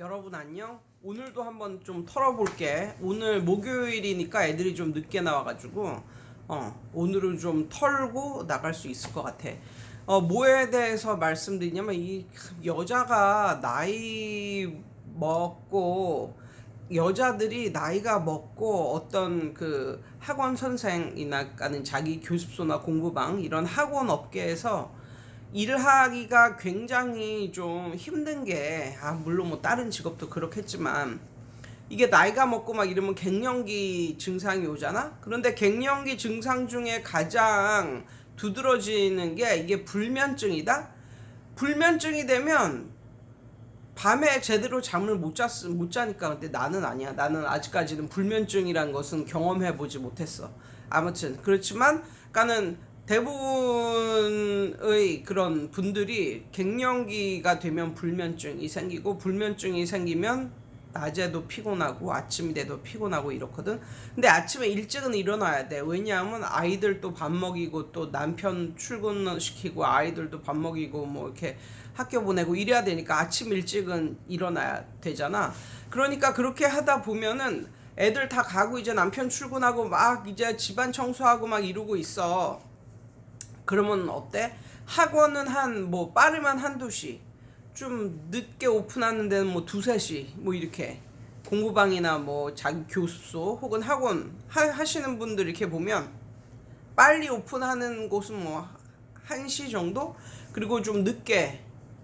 여러분 안녕? 오늘도 한번 좀 털어볼게. 오늘 목요일이니까 애들이 좀 늦게 나와가지고 오늘은 좀 털고 나갈 수 있을 것 같아. 뭐에 대해서 말씀드리냐면 이 여자가 나이 먹고 여자들이 나이가 먹고 어떤 그 학원 선생이나 아니면 자기 교습소나 공부방 이런 학원 업계에서 일을 하기가 굉장히 좀 힘든 게, 물론 뭐 다른 직업도 그렇겠지만, 이게 나이가 먹고 막 이러면 갱년기 증상이 오잖아? 그런데 갱년기 증상 중에 가장 두드러지는 게 이게 불면증이다? 불면증이 되면 밤에 제대로 잠을 못 자니까. 근데 나는 아니야. 나는 아직까지는 불면증이란 것은 경험해보지 못했어. 아무튼, 그렇지만, 그러니까는 대부분의 그런 분들이 갱년기가 되면 불면증이 생기고, 불면증이 생기면 낮에도 피곤하고 아침이 돼도 피곤하고 이렇거든. 근데 아침에 일찍은 일어나야 돼. 왜냐하면 아이들도 밥 먹이고 또 남편 출근시키고 아이들도 밥 먹이고 뭐 이렇게 학교 보내고 이래야 되니까 아침 일찍은 일어나야 되잖아. 그러니까 그렇게 하다 보면은 애들 다 가고 이제 남편 출근하고 막 이제 집안 청소하고 막 이러고 있어. 그러면 어때? 학원은 뭐 빠르면 한두 시, 좀 늦게 오픈하는 데는 뭐 두세 시, 뭐 이렇게 공부방이나 뭐 자기 교습소 혹은 학원 하시는 분들 이렇게 보면 빨리 오픈하는 곳은 뭐 1시 정도? 그리고 좀 늦게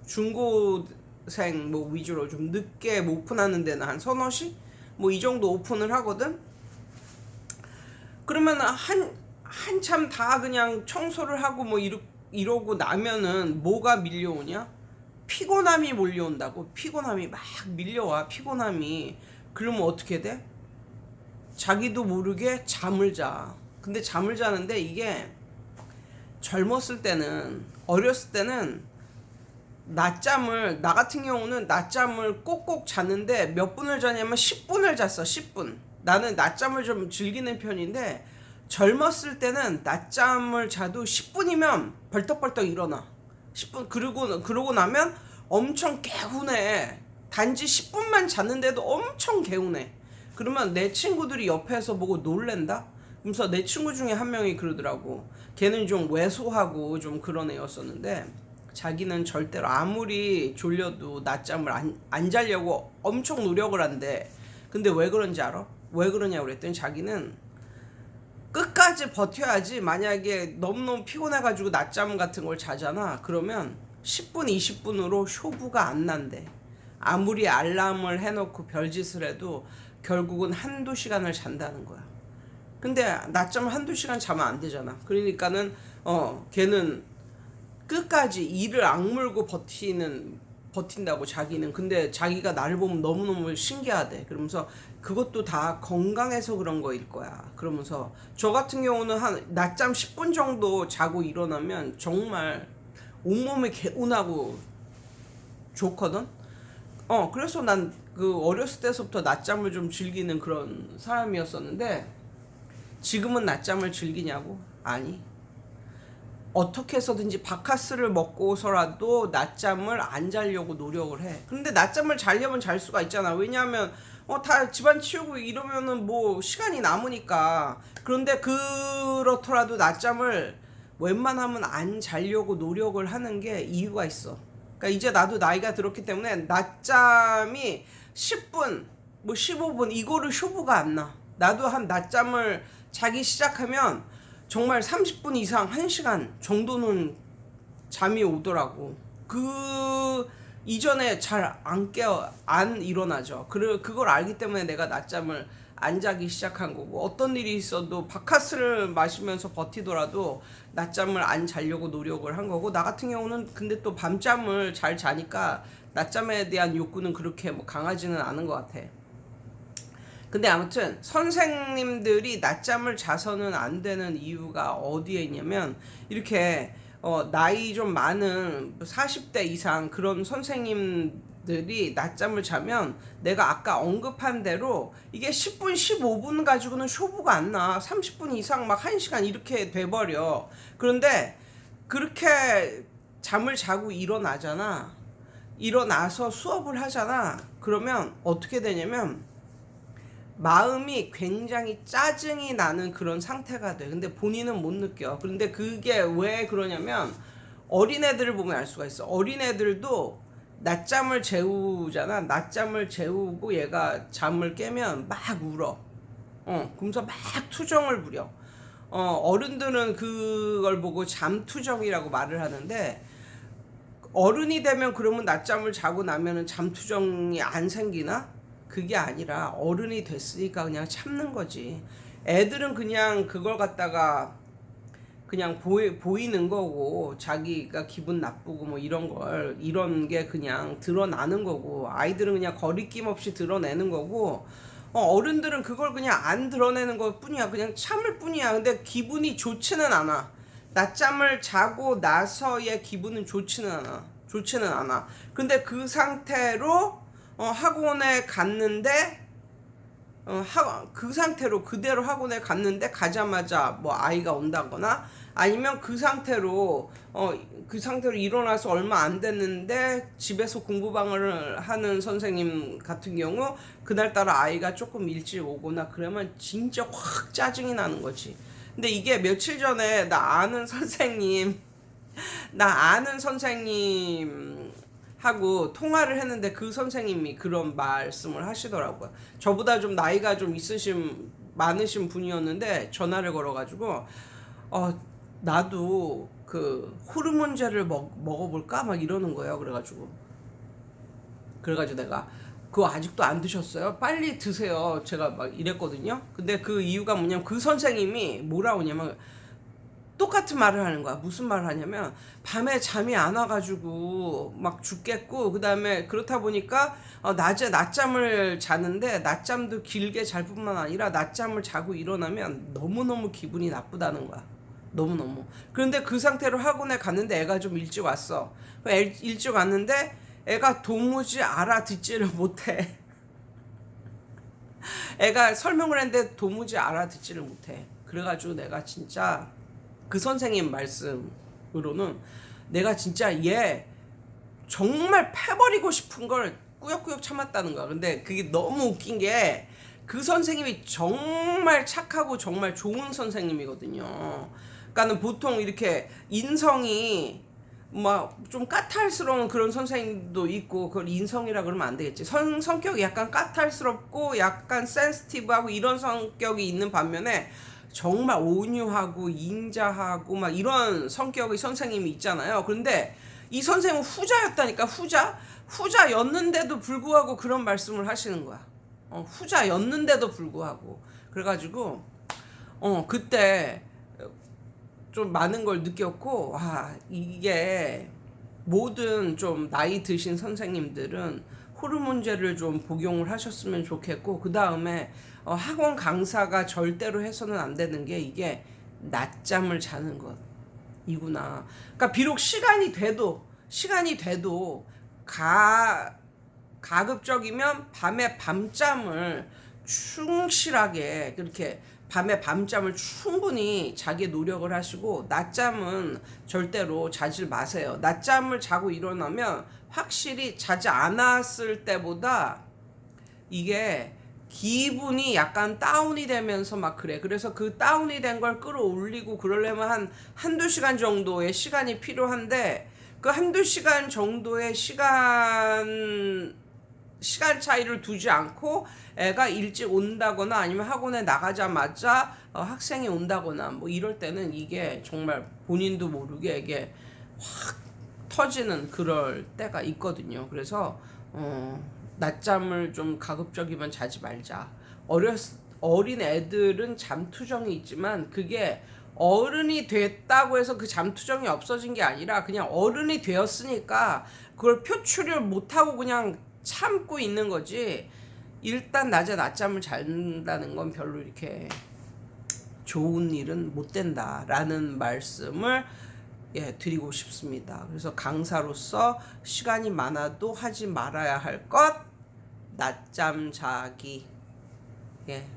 중고생 뭐 위주로 좀 늦게 오픈하는 데는 한 서너 시? 뭐 이 정도 오픈을 하거든? 그러면 한참 다 그냥 청소를 하고 뭐 이러고 나면은 뭐가 밀려오냐? 피곤함이 몰려온다고. 피곤함이 막 밀려와. 피곤함이. 그러면 어떻게 돼? 자기도 모르게 잠을 자. 근데 잠을 자는데 이게 젊었을 때는, 어렸을 때는 나 같은 경우는 낮잠을 꼭꼭 잤는데 몇 분을 자냐면 10분을 잤어. 10분. 나는 낮잠을 좀 즐기는 편인데 젊었을 때는 낮잠을 자도 10분이면 벌떡벌떡 일어나. 10분. 그러고 나면 엄청 개운해. 단지 10분만 잤는데도 엄청 개운해. 그러면 내 친구들이 옆에서 보고 놀랜다? 그러면서 내 친구 중에 한 명이 그러더라고. 걔는 좀 왜소하고 좀 그런 애였었는데 자기는 절대로 아무리 졸려도 낮잠을 안 자려고 엄청 노력을 한대. 근데 왜 그런지 알아? 왜 그러냐고 그랬더니 자기는 끝까지 버텨야지. 만약에 너무너무 피곤해가지고 낮잠 같은 걸 자잖아. 그러면 10분, 20분으로 쇼부가 안 난대. 아무리 알람을 해놓고 별짓을 해도 결국은 한두 시간을 잔다는 거야. 근데 낮잠을 한두 시간 자면 안 되잖아. 그러니까는 걔는 끝까지 이를 악물고 버틴다고 자기는. 근데 자기가 나를 보면 너무너무 신기하대. 그러면서 그것도 다 건강해서 그런 거일 거야. 그러면서 저 같은 경우는 한 낮잠 10분 정도 자고 일어나면 정말 온몸이 개운하고 좋거든. 그래서 난 그 어렸을 때서부터 낮잠을 좀 즐기는 그런 사람이었었는데 지금은 낮잠을 즐기냐고? 아니. 어떻게 해서든지 바카스를 먹고서라도 낮잠을 안 자려고 노력을 해. 근데 낮잠을 자려면 잘 수가 있잖아. 왜냐하면 다 집안 치우고 이러면은 뭐 시간이 남으니까. 그런데 그렇더라도 낮잠을 웬만하면 안 자려고 노력을 하는 게 이유가 있어. 그러니까 이제 나도 나이가 들었기 때문에 낮잠이 10분, 뭐 15분 이거를 쇼부가 안 나. 나도 한 낮잠을 자기 시작하면 정말 30분 이상 1시간 정도는 잠이 오더라고. 그 이전에 잘 안 일어나죠. 그걸 알기 때문에 내가 낮잠을 안 자기 시작한 거고, 어떤 일이 있어도 바카스를 마시면서 버티더라도 낮잠을 안 자려고 노력을 한 거고, 나 같은 경우는 근데 또 밤잠을 잘 자니까 낮잠에 대한 욕구는 그렇게 뭐 강하지는 않은 것 같아. 근데 아무튼 선생님들이 낮잠을 자서는 안 되는 이유가 어디에 있냐면, 이렇게 나이 좀 많은 40대 이상 그런 선생님들이 낮잠을 자면 내가 아까 언급한 대로 이게 10분 15분 가지고는 쇼부가 안 나. 30분 이상 막 1시간 이렇게 돼버려. 그런데 그렇게 잠을 자고 일어나잖아. 일어나서 수업을 하잖아. 그러면 어떻게 되냐면 마음이 굉장히 짜증이 나는 그런 상태가 돼. 근데 본인은 못 느껴. 그런데 그게 왜 그러냐면 어린애들을 보면 알 수가 있어. 어린애들도 낮잠을 재우잖아. 낮잠을 재우고 얘가 잠을 깨면 막 울어. 그러면서 막 투정을 부려. 어른들은 그걸 보고 잠투정이라고 말을 하는데, 어른이 되면 그러면 낮잠을 자고 나면은 잠투정이 안 생기나? 그게 아니라 어른이 됐으니까 그냥 참는 거지. 애들은 그냥 그걸 갖다가 그냥 보이는 거고, 자기가 기분 나쁘고 뭐 이런 게 그냥 드러나는 거고, 아이들은 그냥 거리낌 없이 드러내는 거고, 어른들은 그걸 그냥 안 드러내는 것 뿐이야. 그냥 참을 뿐이야. 근데 기분이 좋지는 않아. 낮잠을 자고 나서의 기분은 좋지는 않아. 근데 그 상태로 학원에 갔는데, 그 상태로 그대로 학원에 갔는데 가자마자 뭐 아이가 온다거나, 아니면 그 상태로 일어나서 얼마 안 됐는데 집에서 공부방을 하는 선생님 같은 경우 그날따라 아이가 조금 일찍 오거나 그러면 진짜 확 짜증이 나는 거지. 근데 이게 며칠 전에 나 아는 선생님 하고 통화를 했는데, 그 선생님이 그런 말씀을 하시더라고요. 저보다 좀 나이가 좀 많으신 분이었는데 전화를 걸어가지고 나도 그 호르몬제를 먹어볼까 막 이러는 거예요. 그래가지고 내가 그거 아직도 안 드셨어요? 빨리 드세요. 제가 막 이랬거든요. 근데 그 이유가 뭐냐면 그 선생님이 뭐라 하냐면 똑같은 말을 하는 거야. 무슨 말을 하냐면 밤에 잠이 안 와가지고 막 죽겠고, 그 다음에 그렇다 보니까 낮에 낮잠을 자는데 낮잠도 길게 잘 뿐만 아니라 낮잠을 자고 일어나면 너무너무 기분이 나쁘다는 거야. 너무너무. 그런데 그 상태로 학원에 갔는데 애가 좀 일찍 왔어. 일찍 왔는데 애가 도무지 알아듣지를 못해. 애가 설명을 했는데 도무지 알아듣지를 못해. 그래가지고 내가 진짜 그 선생님 말씀으로는 내가 진짜 얘 정말 패버리고 싶은 걸 꾸역꾸역 참았다는 거야. 근데 그게 너무 웃긴 게 그 선생님이 정말 착하고 정말 좋은 선생님이거든요. 그러니까는 보통 이렇게 인성이 막 좀 까탈스러운 그런 선생님도 있고, 그걸 인성이라 그러면 안 되겠지. 성격이 약간 까탈스럽고 약간 센스티브하고 이런 성격이 있는 반면에 정말 온유하고 인자하고 막 이런 성격의 선생님이 있잖아요. 그런데 이 선생님은 후자였다니까. 후자였는데도 불구하고 그런 말씀을 하시는 거야. 후자였는데도 불구하고. 그래가지고 그때 좀 많은 걸 느꼈고, 이게 모든 좀 나이 드신 선생님들은 호르몬제를 좀 복용을 하셨으면 좋겠고, 그 다음에 학원 강사가 절대로 해서는 안 되는 게 이게 낮잠을 자는 것이구나. 그러니까 비록 시간이 돼도 가급적이면 밤에 밤잠을 충실하게, 그렇게 밤에 밤잠을 충분히 자기 노력을 하시고, 낮잠은 절대로 자질 마세요. 낮잠을 자고 일어나면 확실히 자지 않았을 때보다 이게 기분이 약간 다운이 되면서 막 그래. 그래서 그 다운이 된 걸 끌어올리고 그러려면 한두 시간 정도의 시간이 필요한데, 그 한두 시간 정도의 시간 차이를 두지 않고 애가 일찍 온다거나 아니면 학원에 나가자마자 학생이 온다거나 뭐 이럴 때는 이게 정말 본인도 모르게 이게 확 터지는 그럴 때가 있거든요. 그래서 낮잠을 좀 가급적이면 자지 말자. 어린 애들은 잠투정이 있지만 그게 어른이 됐다고 해서 그 잠투정이 없어진 게 아니라 그냥 어른이 되었으니까 그걸 표출을 못하고 그냥 참고 있는 거지. 일단 낮에 낮잠을 잔다는 건 별로 이렇게 좋은 일은 못 된다라는 말씀을 드리고 싶습니다. 그래서 강사로서 시간이 많아도 하지 말아야 할 것, 낮잠 자기.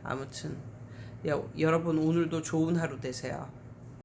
아무튼 여러분 오늘도 좋은 하루 되세요.